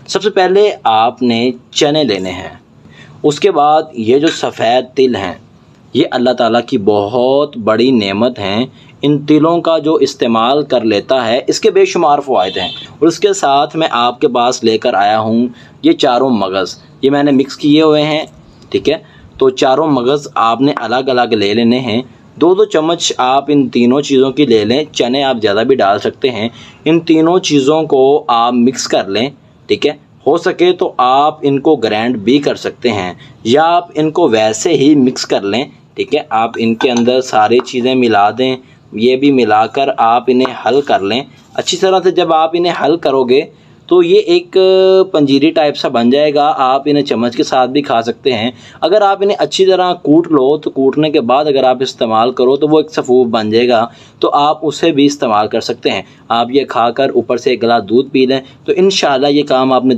सबसे पहले आपने चने लेने हैं। उसके बाद ये जो सफ़ेद तिल हैं, ये अल्लाह ताला की बहुत बड़ी नेमत हैं। इन तिलों का जो इस्तेमाल कर लेता है इसके बेशुमार फ़वाइद हैं। और उसके साथ मैं आपके पास लेकर आया हूँ ये चारों मगज़, ये मैंने मिक्स किए हुए हैं, ठीक है। तो चारों मगज़ आपने अलग अलग ले लेने हैं। 2-2 चम्मच आप इन तीनों चीज़ों की ले लें, चने आप ज़्यादा भी डाल सकते हैं। इन तीनों चीज़ों को आप मिक्स कर लें, ठीक है। हो सके तो आप इनको ग्राइंड भी कर सकते हैं या आप इनको वैसे ही मिक्स कर लें, ठीक है। आप इनके अंदर सारी चीज़ें मिला दें, ये भी मिलाकर आप इन्हें हल कर लें अच्छी तरह से। जब आप इन्हें हल करोगे तो ये एक पंजीरी टाइप सा बन जाएगा। आप इन्हें चम्मच के साथ भी खा सकते हैं। अगर आप इन्हें अच्छी तरह कूट लो तो कूटने के बाद अगर आप इस्तेमाल करो तो वो एक सफ़ूफ बन जाएगा, तो आप उसे भी इस्तेमाल कर सकते हैं। आप ये खाकर ऊपर से एक गिलास दूध पी लें तो इंशाल्लाह ये काम आपने